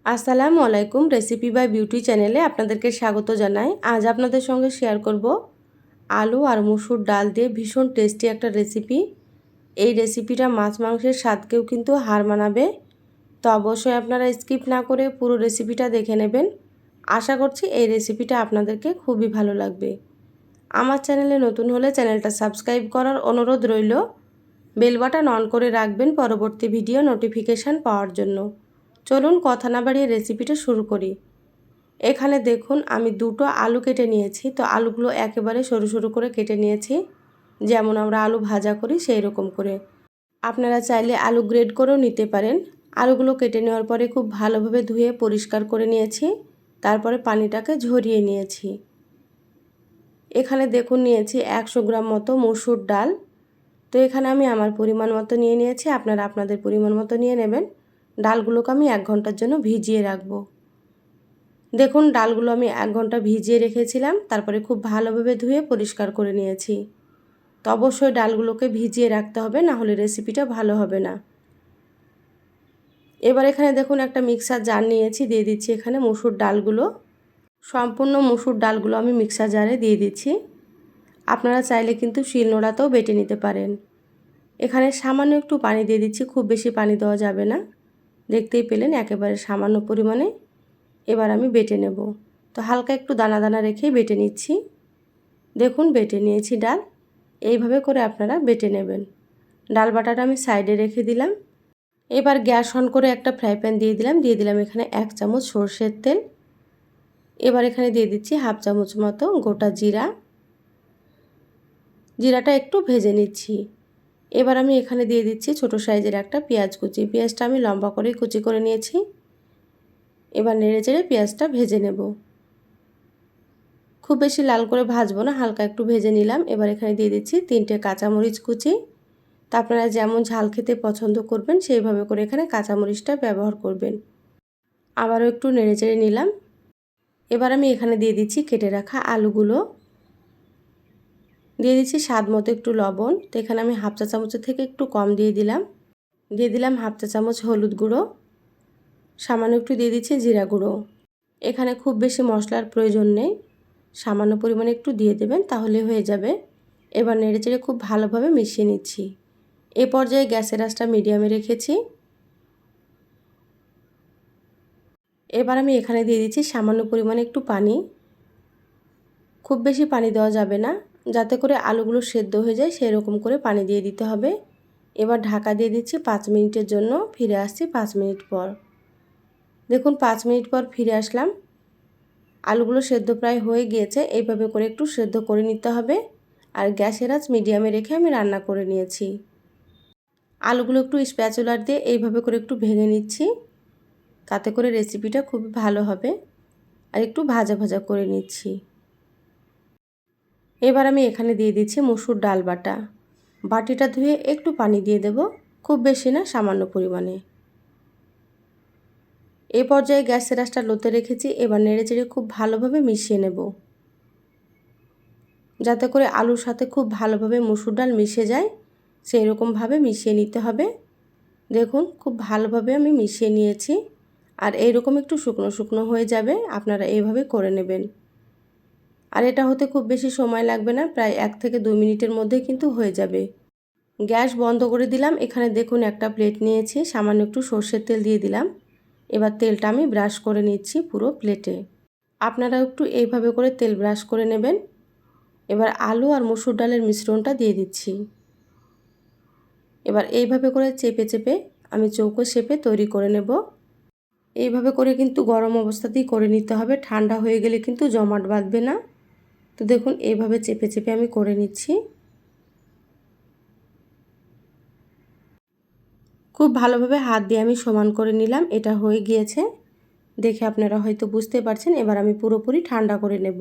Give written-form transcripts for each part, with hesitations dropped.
আসসালামু আলাইকুম। Recipe by beauty চ্যানেলে আপনাদেরকে স্বাগত জানাই। আজ আপনাদের সঙ্গে শেয়ার করব আলু আর মসুর ডাল দিয়ে ভীষণ টেস্টি একটা রেসিপি। এই রেসিপিটা মাছ মাংসের স্বাদকেও কিন্তু হার মানাবে। তো অবশ্যই আপনারা স্কিপ না করে পুরো রেসিপিটা দেখে নেবেন। আশা করছি এই রেসিপিটা আপনাদেরকে খুবই ভালো লাগবে। আমার চ্যানেলে নতুন হলে চ্যানেলটা সাবস্ক্রাইব করার অনুরোধ রইল। বেল বাটন অন করে রাখবেন পরবর্তী ভিডিও নোটিফিকেশান পাওয়ার জন্য। চলুন কথা না বাড়িয়ে রেসিপিটা শুরু করি। এখানে দেখুন আমি দুটো আলু কেটে নিয়েছি। তো আলুগুলো একেবারে সরু সরু করে কেটে নিয়েছি, যেমন আমরা আলু ভাজা করি সেই রকম করে। আপনারা চাইলে আলু গ্রেড করেও নিতে পারেন। আলুগুলো কেটে নেওয়ার পরে খুব ভালোভাবে ধুয়ে পরিষ্কার করে নিয়েছি, তারপরে পানিটাকে ঝরিয়ে নিয়েছি। এখানে দেখুন নিয়েছি 100 গ্রাম মতো মসুর ডাল। তো এখানে আমি আমার পরিমাণ মতো নিয়ে নিয়েছি, আপনারা আপনাদের পরিমাণ মতো নিয়ে নেবেন। ডালগুলোকে আমি 1 ঘন্টার জন্য ভিজিয়ে রাখবো। দেখুন ডালগুলো আমি 1 ঘন্টা ভিজিয়ে রেখেছিলাম, তারপরে খুব ভালোভাবে ধুয়ে পরিষ্কার করে নিয়েছি। তো অবশ্যই ডালগুলোকে ভিজিয়ে রাখতে হবে, না হলে রেসিপিটা ভালো হবে না। এবার এখানে দেখুন একটা মিক্সার জার নিয়েছি, দিয়ে দিচ্ছি এখানে মসুর ডালগুলো। সম্পূর্ণ মসুর ডালগুলো আমি মিক্সার জারে দিয়ে দিচ্ছি। আপনারা চাইলে কিন্তু শিলনোড়াতেও বেটে নিতে পারেন। এখানে সামান্য একটু পানি দিয়ে দিচ্ছি, খুব বেশি পানি দেওয়া যাবে না। দেখতেই পেলেন একেবারে সামান্য পরিমাণে। এবার আমি বেটে নেব। তো হালকা একটু দানা দানা রেখেই বেটে নিচ্ছি। দেখুন বেটে নিয়েছি ডাল। এইভাবে করে আপনারা বেটে নেবেন। ডাল বাটাটা আমি সাইডে রেখে দিলাম। এবার গ্যাস অন করে একটা ফ্রাই প্যান দিয়ে দিলাম এখানে 1 চামচ সরষের তেল। এবার এখানে দিয়ে দিচ্ছি 1/2 চামচ মতো গোটা জিরা। জিরাটা একটু ভেজে নিচ্ছি। এবার আমি এখানে দিয়ে দিচ্ছি ছোট সাইজের একটা পেঁয়াজ কুচি। পেঁয়াজটা আমি লম্বা করে কুচি করে নিয়েছি। এবার নেড়ে চেড়ে পেঁয়াজটা ভেজে নেব। খুব বেশি লাল করে ভাজবো না, হালকা একটু ভেজে নিলাম। এবার এখানে দিয়ে দিচ্ছি 3টে কাঁচামরিচ কুচি। তা আপনারা যেমন ঝাল খেতে পছন্দ করবেন সেইভাবে করে এখানে কাঁচামরিচটা ব্যবহার করবেন। আবারও একটু নেড়েচেড়ে নিলাম। এবার আমি এখানে দিয়ে দিচ্ছি কেটে রাখা আলুগুলো। দিয়ে দিচ্ছি স্বাদ মতো একটু লবণ। তো এখানে আমি 1/2 চা চামচের থেকে একটু কম দিয়ে দিলাম। 1/2 চা চামচ হলুদ গুঁড়ো। সামান্য একটু দিয়ে দিচ্ছি জিরা গুঁড়ো। এখানে খুব বেশি মশলার প্রয়োজন নেই, সামান্য পরিমাণে একটু দিয়ে দেবেন তাহলে হয়ে যাবে। এবার নেড়েচেড়ে খুব ভালোভাবে মিশিয়ে নিচ্ছি। এ পর্যায়ে গ্যাসের আঁচটা মিডিয়ামে রেখেছি। এবার আমি এখানে দিয়ে দিচ্ছি সামান্য পরিমাণে একটু পানি। খুব বেশি পানি দেওয়া যাবে না, যাতে করে আলুগুলো সেদ্ধ হয়ে যায় সেই রকম করে পানি দিয়ে দিতে হবে। এবার ঢাকা দিয়ে দিচ্ছি 5 মিনিটের জন্য। ফিরে আসছি 5 মিনিট পর। দেখুন 5 মিনিট পর ফিরে আসলাম। আলুগুলো সেদ্ধ প্রায় হয়ে গিয়েছে। এইভাবে করে একটু সেদ্ধ করে নিতে হবে। আর গ্যাসের আঁচ মিডিয়ামে রেখে আমি রান্না করে নিয়েছি। আলুগুলো একটু স্প্যাচুলার দিয়ে এইভাবে করে একটু ভেঙে নিচ্ছি, তাতে করে রেসিপিটা খুব ভালো হবে। আর একটু ভাজা ভাজা করে নিচ্ছি। এবার আমি এখানে দিয়ে দিচ্ছি মসুর ডাল বাটা। বাটিটা ধুয়ে একটু পানি দিয়ে দেব, খুব বেশি না, সামান্য পরিমাণে। এই পর্যায়ে গ্যাসের আঁচটা লোতে রেখেছি। এবার নেড়েচেড়ে খুব ভালোভাবে মিশিয়ে নেব, যাতে করে আলুর সাথে খুব ভালোভাবে মসুর ডাল মিশে যায় সেই রকমভাবে মিশিয়ে নিতে হবে। দেখুন খুব ভালোভাবে আমি মিশিয়ে নিয়েছি। আর এইরকম একটু শুকনো শুকনো হয়ে যাবে, আপনারা এইভাবে করে নেবেন। আর এটা হতে খুব বেশি সময় লাগবে না, প্রায় 1 থেকে 2 মিনিটের মধ্যে কিন্তু হয়ে যাবে। গ্যাস বন্ধ করে দিলাম। এখানে দেখুন একটা প্লেট নিয়েছি, সামান্য একটু সর্ষের তেল দিয়ে দিলাম। এবার তেলটা আমি ব্রাশ করে নিচ্ছি পুরো প্লেটে। আপনারা একটু এইভাবে করে তেল ব্রাশ করে নেবেন। এবার আলু আর মসুর ডালের মিশ্রণটা দিয়ে দিচ্ছি। এবার এইভাবে করে চেপে চেপে আমি চৌকো শেপে তৈরি করে নেব। এইভাবে করে কিন্তু গরম অবস্থাতেই করে নিতে হবে, ঠান্ডা হয়ে গেলে কিন্তু জমাট বাঁধবে না। তো দেখুন এইভাবে চেপে চেপে আমি করে নিচ্ছি। খুব ভালোভাবে হাত দিয়ে আমি সমান করে নিলাম। এটা হয়ে গিয়েছে, দেখে আপনারা হয়তো বুঝতে পারছেন। এবার আমি পুরোপুরি ঠান্ডা করে নেব।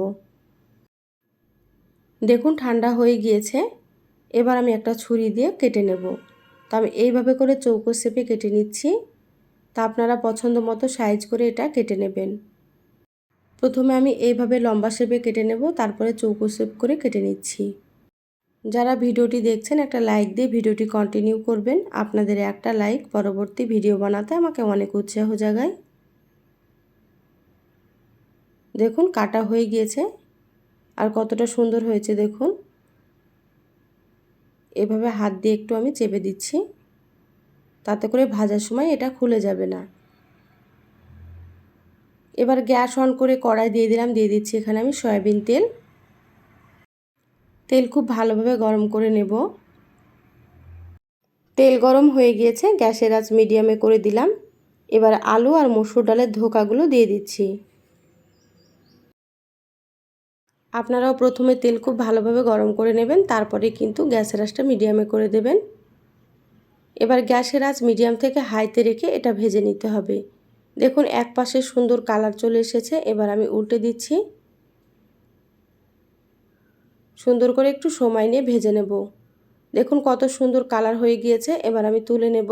দেখুন ঠান্ডা হয়ে গিয়েছে। এবার আমি একটা ছুরি দিয়ে কেটে নেব। তো আমি এইভাবে করে চৌকো শেপে কেটে নিচ্ছি। তা আপনারা পছন্দ মতো সাইজ করে এটা কেটে নেবেন। প্রথমে আমি এইভাবে লম্বা শেপে কেটে নেব, তারপরে চৌকো শেপ করে কেটে নিচ্ছি। যারা ভিডিওটি দেখছেন একটা লাইক দিয়ে ভিডিওটি কন্টিনিউ করবেন। আপনাদের একটা লাইক পরবর্তী ভিডিও বানাতে আমাকে অনেক উৎসাহ জাগায়। দেখুন কাটা হয়ে গিয়েছে আর কতটা সুন্দর হয়েছে দেখুন। এভাবে হাত দিয়ে একটু আমি চেপে দিচ্ছি, তাতে করে ভাজার সময় এটা খুলে যাবে না। এবার গ্যাস অন করে কড়াই দিয়ে দিলাম, দিয়ে দিচ্ছি এখানে আমি সয়াবিন তেল। তেল খুব ভালোভাবে গরম করে নেব। তেল গরম হয়ে গিয়েছে, গ্যাসের আঁচ মিডিয়ামে করে দিলাম। এবার আলু আর মসুর ডালের ধোকাগুলো দিয়ে দিচ্ছি। আপনারাও প্রথমে তেল খুব ভালোভাবে গরম করে নেবেন, তারপরে কিন্তু গ্যাসের আঁচটা মিডিয়ামে করে দেবেন। এবার গ্যাসের আঁচ মিডিয়াম থেকে হাইতে রেখে এটা ভেজে নিতে হবে। দেখুন এক পাশে সুন্দর কালার চলে এসেছে, এবার আমি উল্টে দিচ্ছি। সুন্দর করে একটু সময় নিয়ে ভেজে নেব। দেখুন কত সুন্দর কালার হয়ে গিয়েছে, এবার আমি তুলে নেব।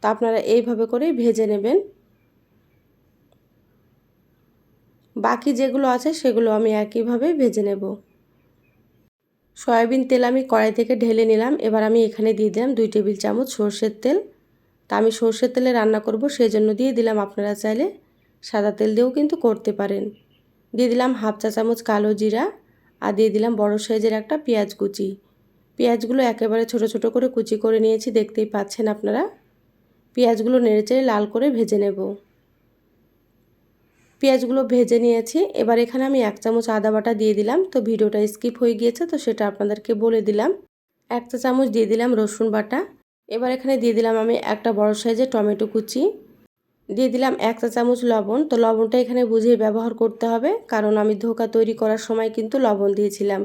তা আপনারা এইভাবে করেই ভেজে নেবেন। বাকি যেগুলো আছে সেগুলো আমি একইভাবে ভেজে নেব। সয়াবিন তেল আমি কড়াই থেকে ঢেলে নিলাম। এবার আমি এখানে দিয়ে দিলাম 2 টেবিল চামচ সর্ষের তেল। তা আমি সর্ষের তেলে রান্না করব, সেজন্য দিয়ে দিলাম। আপনারা চাইলে সাদা তেল দিয়েও কিন্তু করতে পারেন। দিয়ে দিলাম হাফ চা চামচ কালো জিরা আর দিয়ে দিলাম বড় সাইজের একটা পেঁয়াজ কুচি। পেঁয়াজগুলো একেবারে ছোট ছোট করে কুচি করে নিয়েছি, দেখতেই পাচ্ছেন আপনারা। পেঁয়াজগুলো নেড়েচেড়ে লাল করে ভেজে নেব। পেঁয়াজগুলো ভেজে নিয়েছি। এবার এখানে আমি 1 চামচ আদা বাটা দিয়ে দিলাম। তো ভিডিওটা স্কিপ হয়ে গিয়েছে, তো সেটা আপনাদেরকে বলে দিলাম। 1 চা চামচ দিয়ে দিলাম রসুন বাটা। এবার এখানে দিয়ে দিলাম আমি একটা বড় সাইজের টমেটো কুচি। দিয়ে দিলাম 1 চা চামচ লবণ। তো লবণটা এখানে বুঝে ব্যবহার করতে হবে, কারণ আমি ধোকা তৈরি করার সময় কিন্তু লবণ দিয়েছিলাম,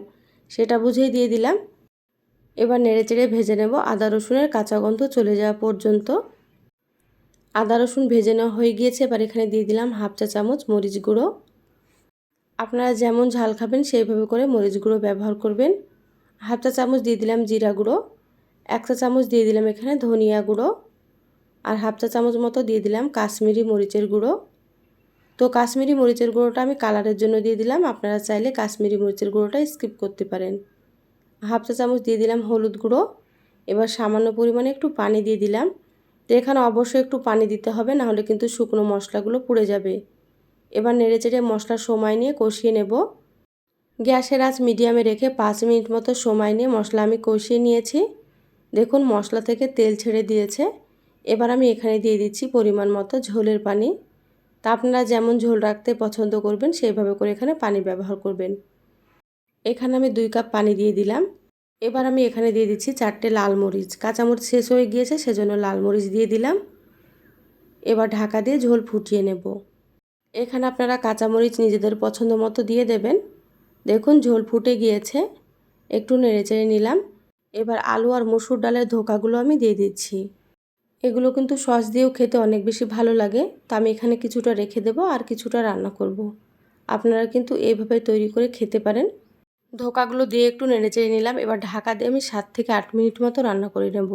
সেটা বুঝেই দিয়ে দিলাম। এবার নেড়েচেড়ে ভেজে নেব আদা রসুনের কাঁচা গন্ধ চলে যাওয়া পর্যন্ত। আদা রসুন ভেজে নেওয়া হয়ে গিয়েছে। এবার এখানে দিয়ে দিলাম হাফ চা চামচ মরিচ গুঁড়ো। আপনারা যেমন ঝাল খাবেন সেইভাবে করে মরিচ গুঁড়ো ব্যবহার করবেন। হাফ চা চামচ দিয়ে দিলাম জিরা গুঁড়ো। 1 চা চামচ দিয়ে দিলাম এখানে ধনিয়া গুঁড়ো। আর হাফ চা চামচ মতো দিয়ে দিলাম কাশ্মীরি মরিচের গুঁড়ো। তো কাশ্মীরি মরিচের গুঁড়োটা আমি কালারের জন্য দিয়ে দিলাম, আপনারা চাইলে কাশ্মীরি মরিচের গুঁড়োটা স্কিপ করতে পারেন। হাফ চা চামচ দিয়ে দিলাম হলুদ গুঁড়ো। এবার সামান্য পরিমাণে একটু পানি দিয়ে দিলাম। তো এখানে অবশ্যই একটু পানি দিতে হবে, না হলে কিন্তু শুকনো মশলাগুলো পুড়ে যাবে। এবার নেড়েচেড়ে মশলার সময় নিয়ে কষিয়ে নেব। গ্যাসের আঁচ মিডিয়ামে রেখে 5 মিনিট মতো সময় নিয়ে মশলা আমি কষিয়ে নিয়েছি। দেখুন মশলা থেকে তেল ছেড়ে দিয়েছে। এবার আমি এখানে দিয়ে দিচ্ছি পরিমাণ মতো ঝোলের পানি। তা আপনারা যেমন ঝোল রাখতে পছন্দ করবেন সেইভাবে করে এখানে পানি ব্যবহার করবেন। এখানে আমি 2 কাপ পানি দিয়ে দিলাম। এবার আমি এখানে দিয়ে দিচ্ছি 4টে লাল মরিচ। কাঁচামরিচ শেষ হয়ে গিয়েছে, সেজন্য লাল মরিচ দিয়ে দিলাম। এবার ঢাকা দিয়ে ঝোল ফুটিয়ে নেব। এখানে আপনারা কাঁচামরিচ নিজেদের পছন্দ মতো দিয়ে দেবেন। দেখুন ঝোল ফুটে গিয়েছে, একটু নেড়েচেড়ে নিলাম। এবার আলু আর মসুর ডালের ধোকাগুলো আমি দিয়ে দিচ্ছি। এগুলো কিন্তু সস দিয়েও খেতে অনেক বেশি ভালো লাগে। তো আমি এখানে কিছুটা রেখে দেব আর কিছুটা রান্না করব। আপনারা কিন্তু এইভাবে তৈরি করে খেতে পারেন। ধোকাগুলো দিয়ে একটু নেড়েচেড়ে নিলাম। এবার ঢাকা দিয়ে আমি 7 থেকে 8 মিনিট মতো রান্না করে নেব।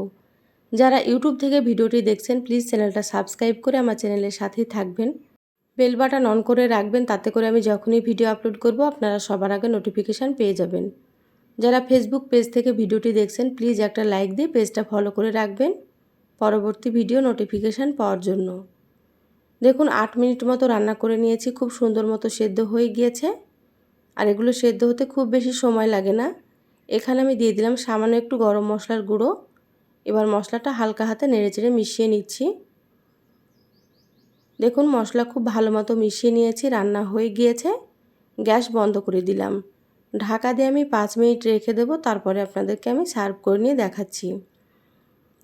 যারা ইউটিউব থেকে ভিডিওটি দেখছেন প্লিজ চ্যানেলটা সাবস্ক্রাইব করে আমার চ্যানেলের সাথেই থাকবেন। বেল বাটন অন করে রাখবেন, তাতে করে আমি যখনই ভিডিও আপলোড করব আপনারা সবার আগে নোটিফিকেশান পেয়ে যাবেন। যারা ফেসবুক পেজ থেকে ভিডিওটি দেখছেন প্লিজ একটা লাইক দিয়ে পেজটা ফলো করে রাখবেন পরবর্তী ভিডিও নোটিফিকেশান পাওয়ার জন্য। দেখুন 8 মিনিট মতো রান্না করে নিয়েছি, খুব সুন্দর মতো সেদ্ধ হয়ে গিয়েছে। আর এগুলো সেদ্ধ হতে খুব বেশি সময় লাগে না। এখানে আমি দিয়ে দিলাম সামান্য একটু গরম মশলার গুঁড়ো। এবার মশলাটা হালকা হাতে নেড়েচেড়ে মিশিয়ে নিচ্ছি। দেখুন মশলা খুব ভালো মতো মিশিয়ে নিয়েছি, রান্না হয়ে গিয়েছে। গ্যাস বন্ধ করে দিলাম। ঢাকা দিয়ে আমি 5 মিনিট রেখে দেবো, তারপরে আপনাদেরকে আমি সার্ভ করে নিয়ে দেখাচ্ছি।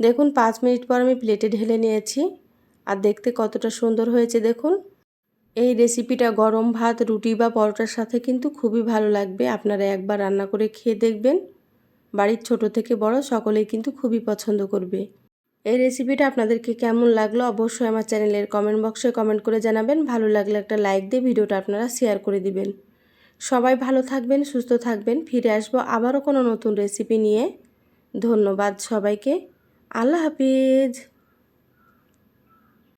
দেখুন 5 মিনিট পর আমি প্লেটে ঢেলে নিয়েছি। আর দেখতে কতটা সুন্দর হয়েছে দেখুন। এই রেসিপিটা গরম ভাত, রুটি বা পরোটার সাথে কিন্তু খুবই ভালো লাগবে। আপনারা একবার রান্না করে খেয়ে দেখবেন। বাড়ির ছোট থেকে বড় সকলেই কিন্তু খুবই পছন্দ করবে। এই রেসিপিটা আপনাদেরকে কেমন লাগলো অবশ্যই আমার চ্যানেলের কমেন্ট বক্সে কমেন্ট করে জানাবেন। ভালো লাগলে একটা লাইক দিয়ে ভিডিওটা আপনারা শেয়ার করে দিবেন। সবাই ভালো থাকবেন, সুস্থ থাকবেন। ফিরে আসবো আবারও কোনো নতুন রেসিপি নিয়ে। ধন্যবাদ সবাইকে। আল্লাহ হাফিজ।